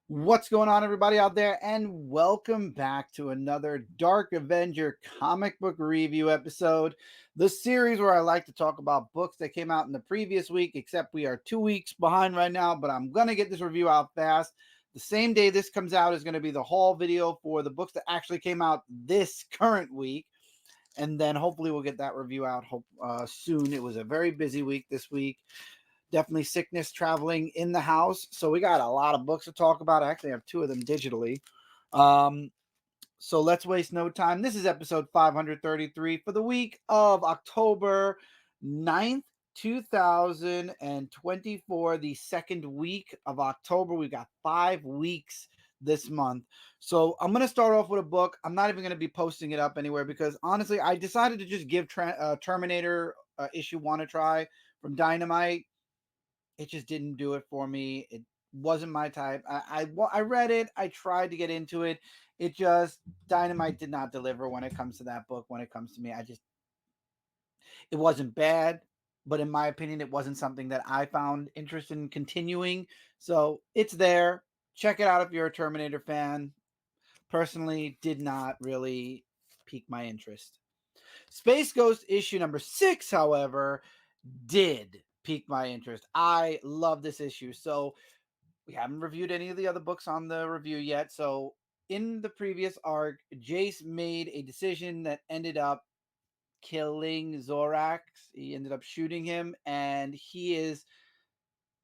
What's going on, everybody out there, and welcome back to another Dark Avenger comic book review episode. The series where I like to talk about books that came out in the previous week, except we are 2 weeks behind right now, but I'm going to get this review out fast. The same day this comes out is going to be the haul video for the books that actually came out this current week. And then hopefully we'll get that review out soon. It was a very busy week this week. Definitely sickness traveling in the house. So we got a lot of books to talk about. I actually have two of them digitally. Um, so let's waste no time. This is episode 533 for the week of October 9th, 2024, the second week of October. We've got 5 weeks this month. So I'm going to start off with a book. I'm not even going to be posting it up anywhere because honestly, I decided to just give Terminator issue 1 a try from Dynamite. It just didn't do it for me. It wasn't my type. I read it. I tried to get into it. It just Dynamite did not deliver when it comes to that book. When it comes to me, it wasn't bad, but in my opinion, it wasn't something that I found interest in continuing. So it's there. Check it out if you're a Terminator fan. Personally, did not really pique my interest. Space Ghost issue number 6, however, did pique my interest. I love this issue. So we haven't reviewed any of the other books on the review yet. So in the previous arc, Jace made a decision that ended up killing Zorax. He ended up shooting him, and he is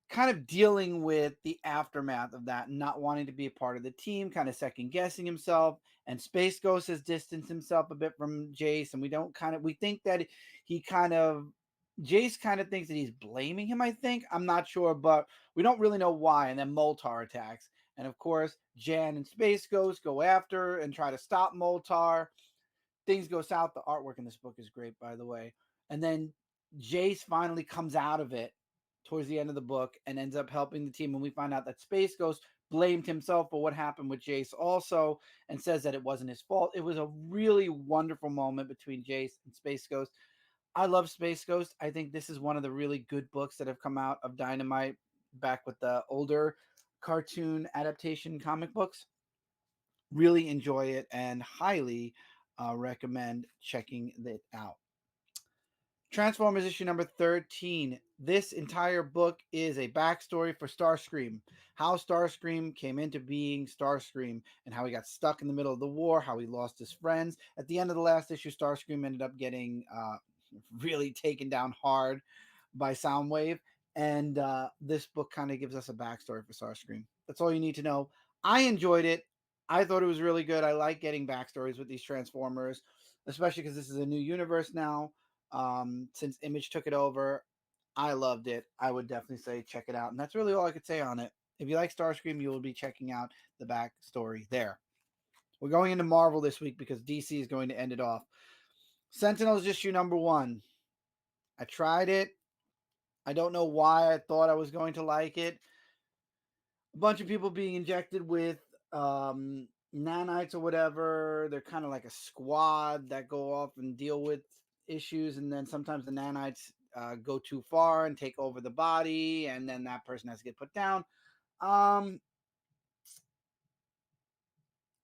kind of dealing with the aftermath of that, not wanting to be a part of the team, kind of second guessing himself. And Space Ghost has distanced himself a bit from Jace, and we think that he kind of Jace kind of thinks that he's blaming him. I think, I'm not sure, but we don't really know why. And then Moltar attacks, and of course Jan and Space Ghost go after and try to stop Moltar. Things go south. The artwork in this book is great, by the way. And then Jace finally comes out of it towards the end of the book and ends up helping the team. And we find out that Space Ghost blamed himself for what happened with Jace also, and says that it wasn't his fault. It was a really wonderful moment between Jace and Space Ghost. I love Space Ghost. I think this is one of the really good books that have come out of Dynamite back with the older cartoon adaptation comic books. Really enjoy it and highly recommend checking it out. Transformers issue number 13. This entire book is a backstory for Starscream. How Starscream came into being Starscream and how he got stuck in the middle of the war, how he lost his friends. At the end of the last issue, Starscream ended up getting really taken down hard by Soundwave. And this book kind of gives us a backstory for Starscream. That's all you need to know. I enjoyed it. I thought it was really good. I like getting backstories with these Transformers, especially because this is a new universe now. Since Image took it over, I loved it. I would definitely say check it out. And that's really all I could say on it. If you like Starscream, you will be checking out the backstory there. We're going into Marvel this week because DC is going to end it off. Sentinels issue number 1. I tried it. I don't know why I thought I was going to like it. A bunch of people being injected with nanites or whatever. They're kind of like a squad that go off and deal with issues, and then sometimes the nanites go too far and take over the body, and then that person has to get put down. Um,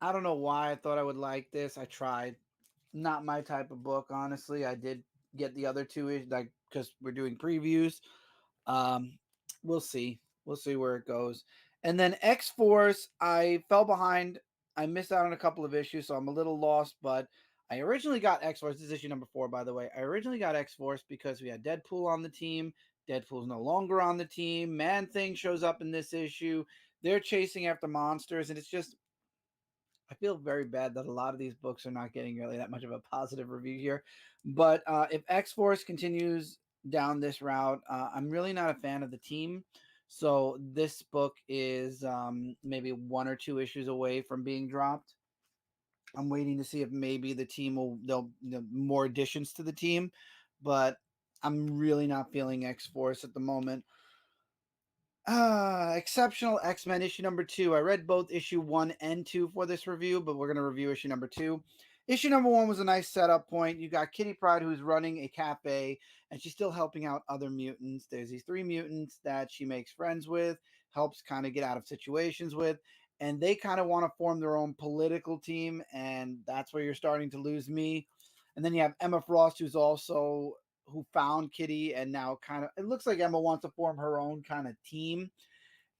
I don't know why I thought I would like this. I tried. Not my type of book, honestly. I did get the other two like because we're doing previews. Um, we'll see. We'll see where it goes. And then X Force, I fell behind. I missed out on a couple of issues, so I'm a little lost. But I originally got X Force. This is issue number 4, by the way. I originally got X Force because we had Deadpool on the team. Deadpool's no longer on the team. Man Thing shows up in this issue. They're chasing after monsters, and it's just I feel very bad that a lot of these books are not getting really that much of a positive review here. But if X Force continues down this route, I'm really not a fan of the team. So this book is maybe 1 or 2 issues away from being dropped. I'm waiting to see if maybe the team they'll more additions to the team, but I'm really not feeling X Force at the moment. Exceptional X-Men issue number 2. I read both issue 1 and 2 for this review, but we're going to review issue number 2. Issue number 1 was a nice setup point. You got Kitty Pryde, who's running a cafe, and she's still helping out other mutants. There's these 3 mutants that she makes friends with, helps kind of get out of situations with. and they kind of want to form their own political team, and that's where you're starting to lose me. And then you have Emma Frost, who found Kitty, and now kind of it looks like Emma wants to form her own kind of team.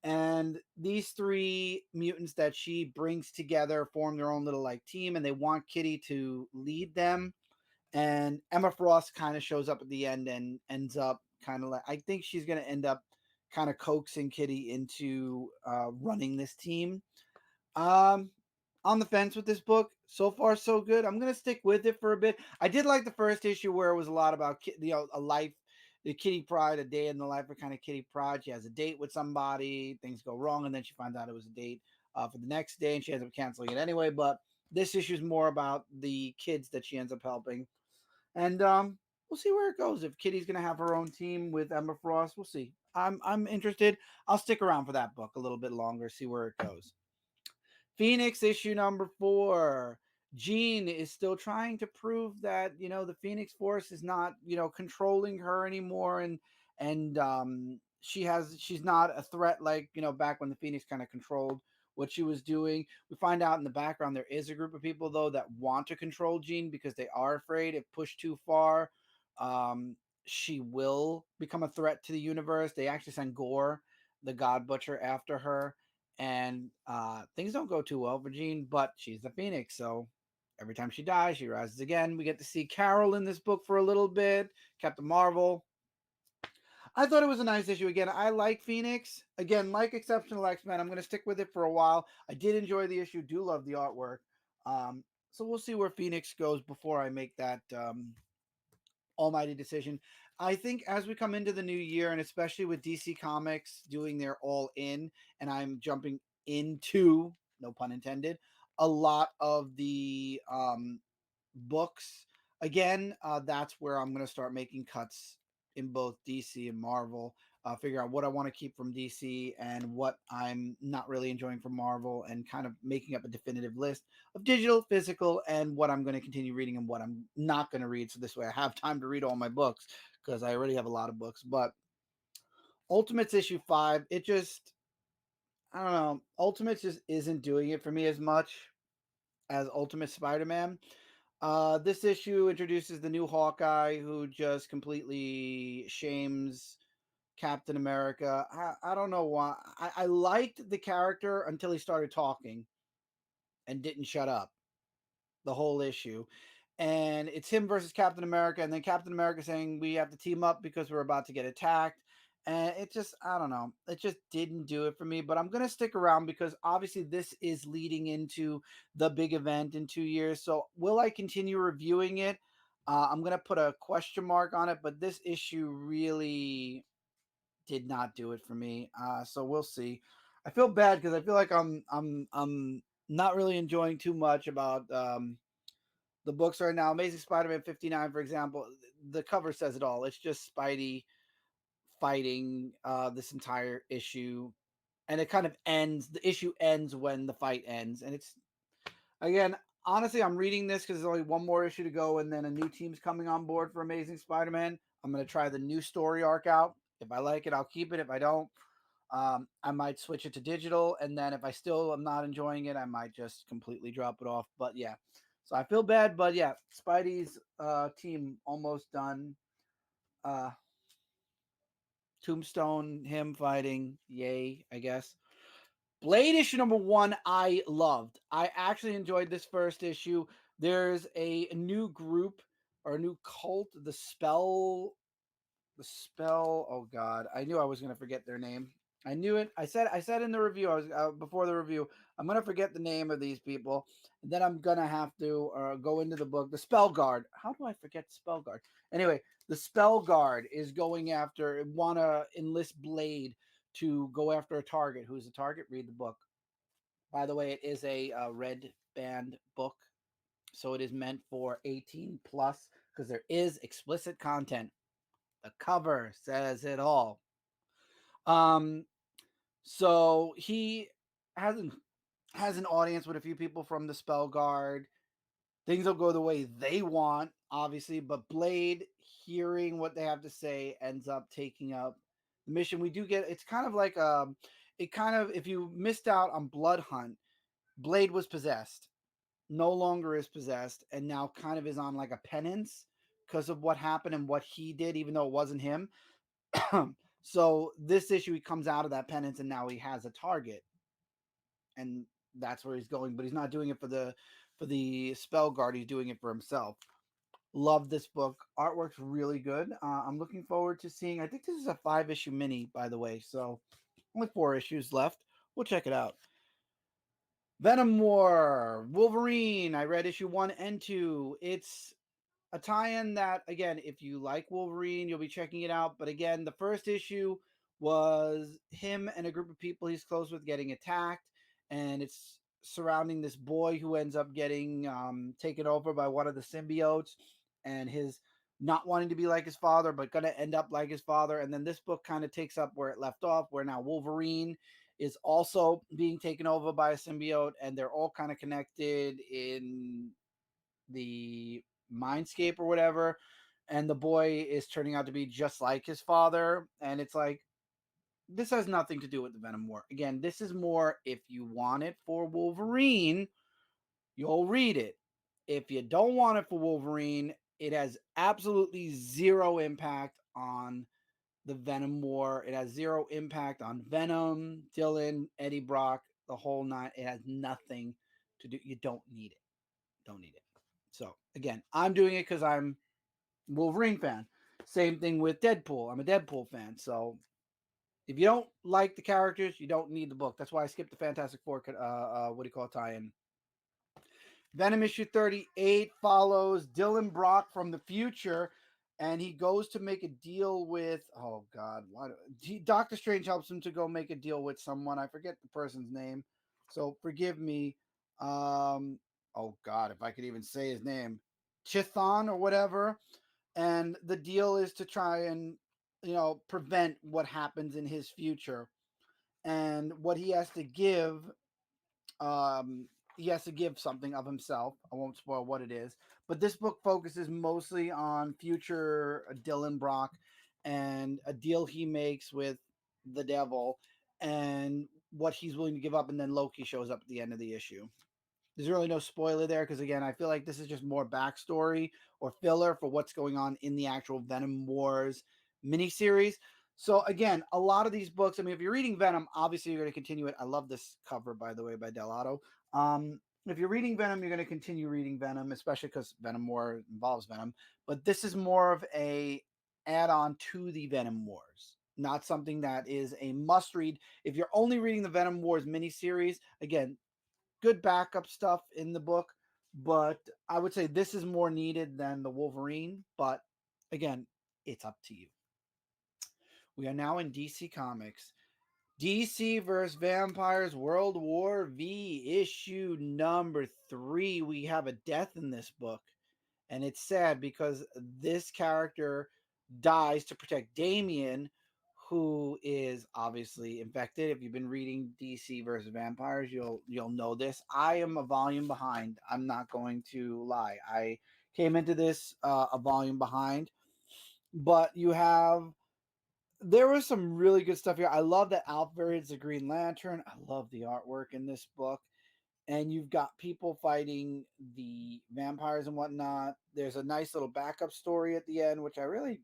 And these three mutants that she brings together form their own little like team, and they want Kitty to lead them. And Emma Frost kind of shows up at the end and ends up kind of like, I think she's going to end up kind of coaxing Kitty into running this team. Um, on the fence with this book. So far, so good. I'm gonna stick with it for a bit. I did like the first issue where it was a lot about a life, the Kitty Pryde, a day in the life of kind of Kitty Pryde. She has a date with somebody, things go wrong, and then she finds out it was a date for the next day, and she ends up canceling it anyway. But this issue is more about the kids that she ends up helping, and we'll see where it goes. If Kitty's gonna have her own team with Emma Frost, we'll see. I'm interested. I'll stick around for that book a little bit longer, see where it goes. Phoenix issue number 4. Jean is still trying to prove that the Phoenix Force is not controlling her anymore, and she's not a threat like back when the Phoenix kind of controlled what she was doing. We find out in the background there is a group of people though that want to control Jean because they are afraid if pushed too far, um, she will become a threat to the universe. They actually send Gore, the God Butcher, after her, and things don't go too well for Jean, but she's the Phoenix, so every time she dies, she rises again. We get to see Carol in this book for a little bit, Captain Marvel. I thought it was a nice issue. Again, I like Phoenix. Again, like Exceptional X-Men, I'm going to stick with it for a while. I did enjoy the issue, do love the artwork. So we'll see where Phoenix goes before I make that almighty decision. I think as we come into the new year, and especially with DC Comics doing their all in, and I'm jumping into, no pun intended, a lot of the books again, that's where I'm going to start making cuts in both DC and Marvel. Figure out what I want to keep from DC and what I'm not really enjoying from Marvel, and kind of making up a definitive list of digital, physical, and what I'm going to continue reading and what I'm not going to read. So this way I have time to read all my books because I already have a lot of books. But Ultimates issue 5, it just, I don't know. Ultimates just isn't doing it for me as much as Ultimate Spider-Man. This issue introduces the new Hawkeye who just completely shames Captain America. I don't know why. I liked the character until he started talking and didn't shut up the whole issue. And it's him versus Captain America, and then Captain America saying we have to team up because we're about to get attacked. And it just, I don't know, it just didn't do it for me. But I'm gonna stick around because obviously this is leading into the big event in 2 years. So will I continue reviewing it? I'm gonna put a question mark on it, but this issue really did not do it for me. So we'll see. I feel bad because I feel like I'm not really enjoying too much about the books right now. Amazing Spider-Man 59, for example, the cover says it all. It's just Spidey fighting this entire issue, and it kind of ends. The issue ends when the fight ends, and it's again. Honestly, I'm reading this because there's only one more issue to go, and then a new team's coming on board for Amazing Spider-Man. I'm gonna try the new story arc out. If I like it, I'll keep it. If I don't, I might switch it to digital, and then if I still am not enjoying it, I might just completely drop it off. But yeah, so I feel bad, but yeah, Spidey's team almost done. Uh, Tombstone, him fighting, yay, I guess. Blade issue number 1, I loved. I actually enjoyed this first issue. There's a new group or a new cult, the spell. Oh God, I knew I was gonna forget their name. I knew it. I said in the review. I was before the review. I'm gonna forget the name of these people, and then I'm gonna have to go into the book. The Spell Guard. How do I forget Spell Guard? Anyway, the Spell Guard is going after. Wanna enlist Blade to go after a target. Who's the target? Read the book. By the way, it is a red band book, so it is meant for 18 plus because there is explicit content. The cover says it all. Um, so he has an has an audience with a few people from the Spell Guard. Things don't go the way they want, obviously, but Blade, hearing what they have to say, ends up taking up the mission. We do get it's kind of like it kind of, if you missed out on Blood Hunt, Blade was possessed, no longer is possessed, and now kind of is on like a penance because of what happened and what he did, even though it wasn't him. So this issue, he comes out of that penance and now he has a target, and that's where he's going. But he's not doing it for the spell guard. He's doing it for himself. Love this book. Artwork's really good. I'm looking forward to seeing. I think this is a 5 issue mini, by the way. So only 4 issues left. We'll check it out. Venom War, Wolverine. I read issue 1 and 2. It's a tie-in that, again, if you like Wolverine, you'll be checking it out. But again, the first issue was him and a group of people he's close with getting attacked, and it's surrounding this boy who ends up getting taken over by one of the symbiotes, and his not wanting to be like his father, but gonna end up like his father. And then this book kind of takes up where it left off, where now Wolverine is also being taken over by a symbiote, and they're all kind of connected in the mindscape or whatever, and the boy is turning out to be just like his father. And it's like, this has nothing to do with the Venom War. Again, this is more, if you want it for Wolverine, you'll read it. If you don't want it for Wolverine, it has absolutely zero impact on the Venom War. It has zero impact on Venom, Dylan, Eddie Brock, the whole nine. It has nothing to do. You don't need it. Don't need it. So again, I'm doing it because I'm a Wolverine fan. Same thing with Deadpool. I'm a Deadpool fan. So if you don't like the characters, you don't need the book. That's why I skipped the Fantastic Four. What do you call it? Tie-in. Venom issue 38 follows Dylan Brock from the future, and he goes to make a deal with, oh God, Doctor Strange helps him to go make a deal with someone. I forget the person's name, so forgive me. Oh God, if I could even say his name, Chithon or whatever. And the deal is to try and, prevent what happens in his future. And what um, he has to give something of himself. I won't spoil what it is, but this book focuses mostly on future Dylan Brock and a deal he makes with the devil and what he's willing to give up. And then Loki shows up at the end of the issue. There's really no spoiler there because, again, I feel like this is just more backstory or filler for what's going on in the actual Venom Wars miniseries. So again, a lot of these books, I mean, if you're reading Venom, obviously you're going to continue it. I love this cover, by the way, by Delato. If you're reading Venom, you're going to continue reading Venom, especially because Venom War involves Venom. But this is more of a add-on to the Venom Wars, not something that is a must-read. If you're only reading the Venom Wars miniseries, again, good backup stuff in the book, but I would say this is more needed than the Wolverine. But again, it's up to you. We are now in DC Comics. DC vs. Vampires World War V, issue number 3. We have a death in this book, and it's sad because this character dies to protect Damien, who is obviously infected. If you've been reading DC versus Vampires, you'll know this. I am a volume behind. I'm not going to lie. I came into this a volume behind, but there was some really good stuff here. I love that Alfred's the Green Lantern. I love the artwork in this book. And you've got people fighting the vampires and whatnot. There's a nice little backup story at the end, which I'm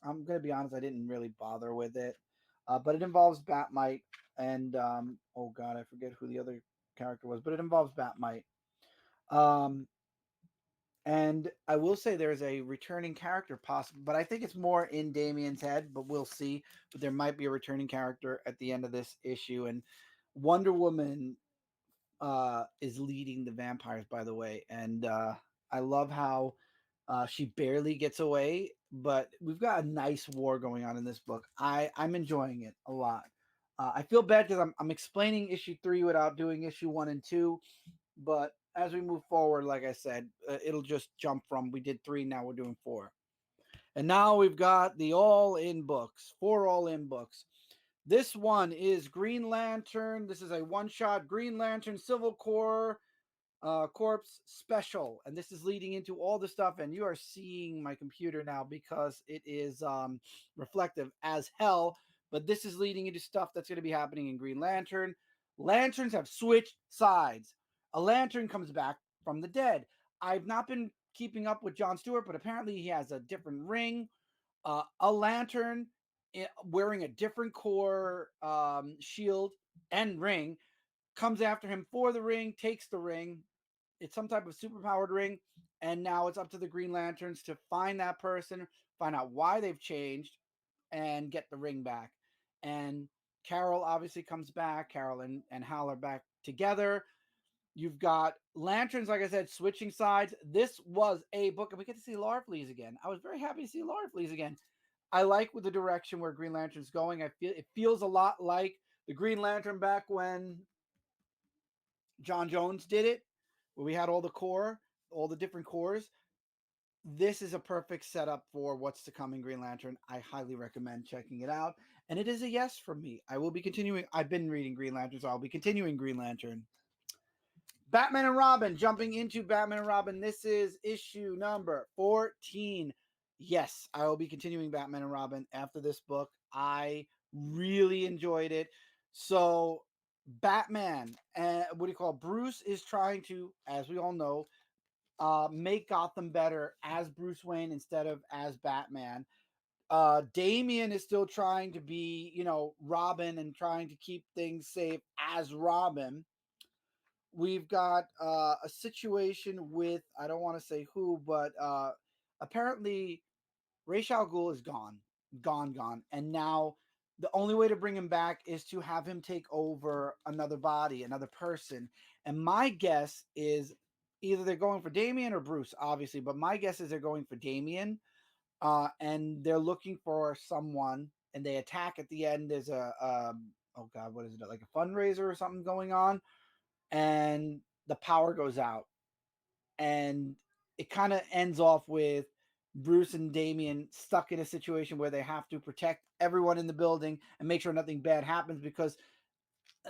going to be honest, I didn't really bother with it. But it involves Batmite and, oh God, I forget who the other character was, but it involves Batmite. Um, and I will say there's a returning character possible, but I think it's more in Damien's head, but we'll see. But there might be a returning character at the end of this issue. And Wonder Woman is leading the vampires, by the way. And I love how she barely gets away, but we've got a nice war going on in this book. I'm enjoying it a lot. I feel bad because I'm explaining issue 3 without doing issue 1 and 2, but as we move forward, like I said, it'll just jump from we did 3, now we're doing 4. And now we've got the all-in books, 4 all-in books. This one is Green Lantern. This is a one-shot Green Lantern Civil Corps special, and this is leading into all the stuff. And you are seeing my computer now because it is reflective as hell. but this is leading into stuff that's going to be happening in Green Lantern. Lanterns have switched sides. A lantern comes back from the dead. I've not been keeping up with Jon Stewart, but apparently he has a different ring. A lantern wearing a different core shield and ring comes after him for the ring, takes the ring. It's some type of superpowered ring, and now it's up to the Green Lanterns to find that person, find out why they've changed, and get the ring back. And Carol obviously comes back. Carol and Hal are back together. You've got Lanterns, like I said, switching sides. This was a book, and we get to see Larfleeze again. I was very happy to see Larfleeze again. I like with the direction where Green Lantern's going. I feel it feels a lot like the Green Lantern back when John Jones did it, where we had all the core, all the different cores. This is a perfect setup for what's to come in Green Lantern. I highly recommend checking it out. And it is a yes from me. I will be continuing. I've been reading Green Lantern, so I'll be continuing Green Lantern. Batman and Robin, jumping into Batman and Robin. This is issue number 14. Yes, I will be continuing Batman and Robin after this book. I really enjoyed it. So, Batman, what do you call it? Bruce is trying to, as we all know, make Gotham better as Bruce Wayne instead of as Batman. Damian is still trying to be, Robin and trying to keep things safe as Robin. We've got a situation with, I don't want to say who, but apparently Ra's al Ghul is gone. And now the only way to bring him back is to have him take over another body, another person. And my guess is either they're going for Damian or Bruce, obviously, but my guess is they're going for Damian. And they're looking for someone, and they attack at the end. There's oh God, what is it? Like a fundraiser or something going on, and the power goes out, and it kind of ends off with Bruce and Damian stuck in a situation where they have to protect everyone in the building and make sure nothing bad happens, because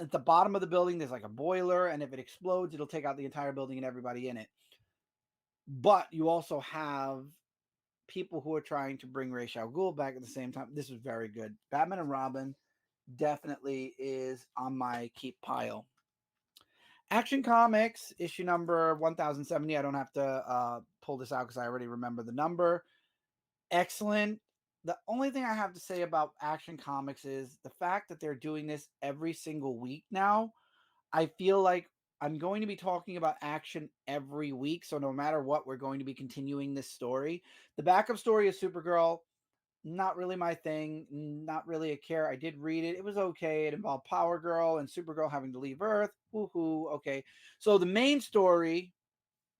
at the bottom of the building there's like a boiler, and if it explodes it'll take out the entire building and everybody in it. But you also have people who are trying to bring Ra's al Ghul back at the same time. This is very good. Batman and Robin definitely is on my keep pile. Action Comics, issue number 1070. I don't have to pull this out because I already remember the number. Excellent. The only thing I have to say about Action Comics is the fact that they're doing this every single week now. I feel like I'm going to be talking about Action every week. So no matter what, we're going to be continuing this story. The backup story is Supergirl. Not really my thing. Not really a care. I did read it. It was okay. It involved Power Girl and Supergirl having to leave Earth. Woohoo. Okay. So the main story,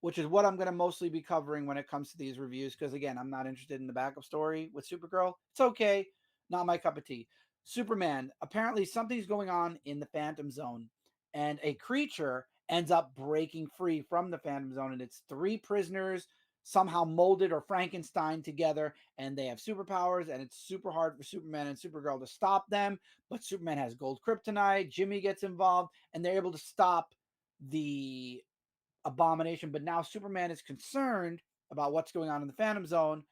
which is what I'm going to mostly be covering when it comes to these reviews, because again, I'm not interested in the backup story with Supergirl. It's okay. Not my cup of tea. Superman. Apparently, something's going on in the Phantom Zone, and a creature ends up breaking free from the Phantom Zone, and it's three prisoners somehow molded or Frankenstein together, and they have superpowers, and it's super hard for Superman and Supergirl to stop them. But Superman has gold kryptonite. Jimmy gets involved, and they're able to stop the abomination. But now Superman is concerned about what's going on in the Phantom Zone,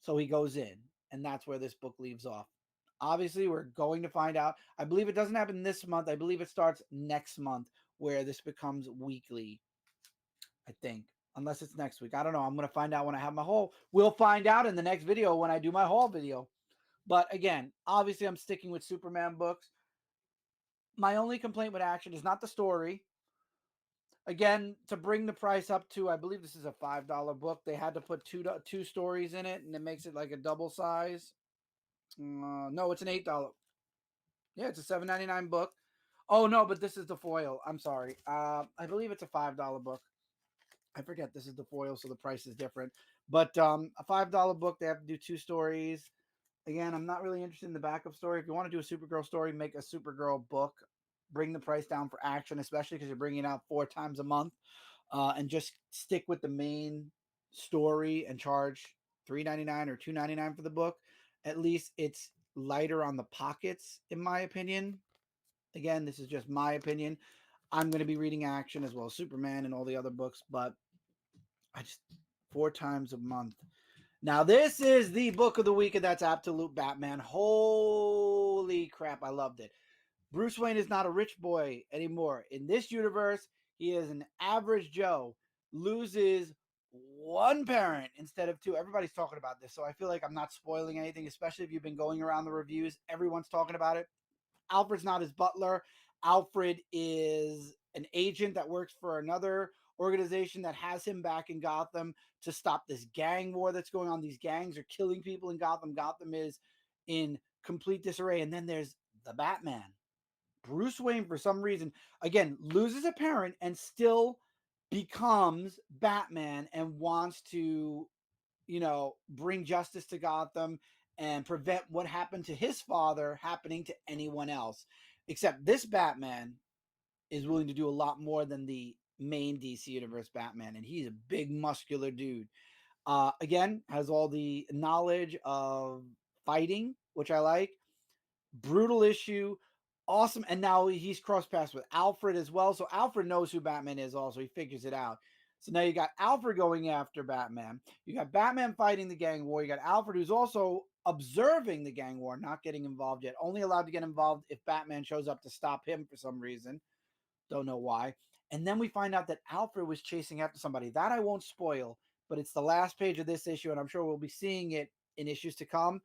so he goes in, and that's where this book leaves off. Obviously, we're going to find out. I believe it doesn't happen this month. I believe it starts next month, where this becomes weekly, I think. Unless it's next week. I don't know. I'm going to find out when I have my haul. We'll find out in the next video when I do my haul video. But again, obviously I'm sticking with Superman books. My only complaint with Action is not the story. Again, to bring the price up to, I believe this is a $5 book. They had to put two stories in it, and it makes it like a double size. No, it's an $8. Yeah, it's a $7.99 book. Oh no, but this is the foil. I'm sorry. I believe it's a $5 book. I forget this is the foil, so the price is different. But a $5 book, they have to do two stories. Again, I'm not really interested in the backup story. If you want to do a Supergirl story, make a Supergirl book. Bring the price down for Action, especially because you're bringing it out 4 times a month. And just stick with the main story and charge $3.99 or $2.99 for the book. At least it's lighter on the pockets, in my opinion. Again, this is just my opinion. I'm going to be reading Action as well as Superman and all the other books, but I just 4 times a month. Now, this is the book of the week, and that's Absolute Batman. Holy crap, I loved it. Bruce Wayne is not a rich boy anymore. In this universe, he is an average Joe, loses one parent instead of two. Everybody's talking about this, so I feel like I'm not spoiling anything, especially if you've been going around the reviews. Everyone's talking about it. Alfred's not his butler. Alfred is an agent that works for another organization that has him back in Gotham to stop this gang war that's going on. These gangs are killing people in Gotham. Gotham is in complete disarray. And then there's the Batman. Bruce Wayne, for some reason, again, loses a parent and still becomes Batman and wants to, bring justice to Gotham and prevent what happened to his father happening to anyone else. Except this Batman is willing to do a lot more than the main DC Universe Batman, and he's a big, muscular dude. Again, has all the knowledge of fighting, which I like. Brutal issue, awesome. And now he's cross paths with Alfred as well. So Alfred knows who Batman is also. He figures it out. So now you got Alfred going after Batman. You got Batman fighting the gang war. You got Alfred who's also observing the gang war, not getting involved yet. Only allowed to get involved if Batman shows up to stop him for some reason. Don't know why. And then we find out that Alfred was chasing after somebody. That I won't spoil, but it's the last page of this issue, and I'm sure we'll be seeing it in issues to come.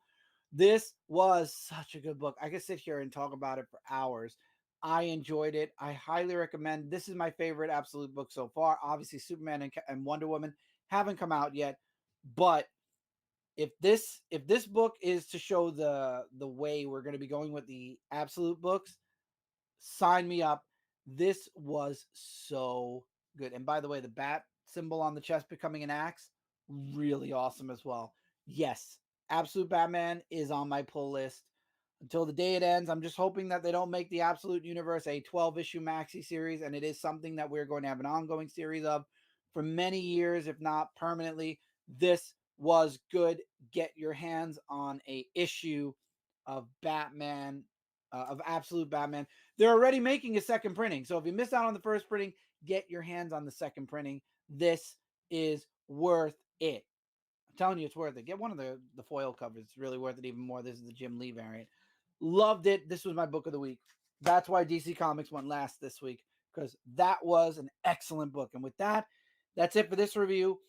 This was such a good book. I could sit here and talk about it for hours. I enjoyed it. I highly recommend. This is my favorite Absolute book so far. Obviously, Superman and Wonder Woman haven't come out yet, but if this book is to show the way we're going to be going with the Absolute books, sign me up. This was so good. And by the way, the bat symbol on the chest becoming an axe, really awesome as well. Yes, Absolute Batman is on my pull list until the day it ends. I'm just hoping that they don't make the Absolute Universe a 12-issue maxi series, and it is something that we're going to have an ongoing series of for many years, if not permanently. This was good. Get your hands on a issue of Batman, of Absolute Batman. They're already making a second printing, so if you missed out on the first printing, get your hands on the second printing. This is worth it. I'm telling you, it's worth it. Get one of the foil covers. It's really worth it even more. This is the Jim Lee variant. Loved it. This was my book of the week. That's why DC Comics went last this week, because that was an excellent book. And with that, that's it for this review.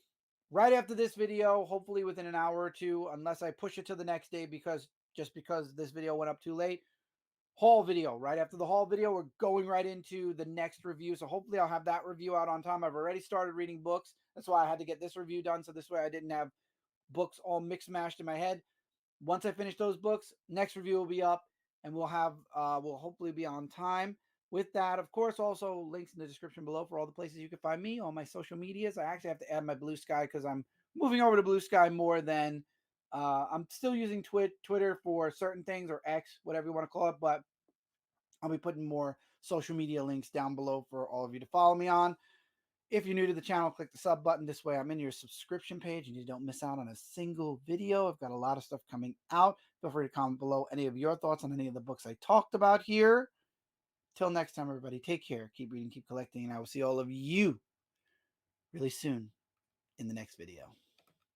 Right after this video, hopefully within an hour or two, unless I push it to the next day because this video went up too late, haul video. Right after the haul video, we're going right into the next review. So hopefully I'll have that review out on time. I've already started reading books. That's why I had to get this review done. So this way I didn't have books all mixed mashed in my head. Once I finish those books, next review will be up, and we'll hopefully be on time. With that, of course, also links in the description below for all the places you can find me, all my social medias. I actually have to add my Blue Sky because I'm moving over to Blue Sky more than I'm still using Twitter for certain things, or X, whatever you want to call it, but I'll be putting more social media links down below for all of you to follow me on. If you're new to the channel, click the sub button. This way I'm in your subscription page and you don't miss out on a single video. I've got a lot of stuff coming out. Feel free to comment below any of your thoughts on any of the books I talked about here. Till next time, everybody, take care. Keep reading, keep collecting, and I will see all of you really soon in the next video.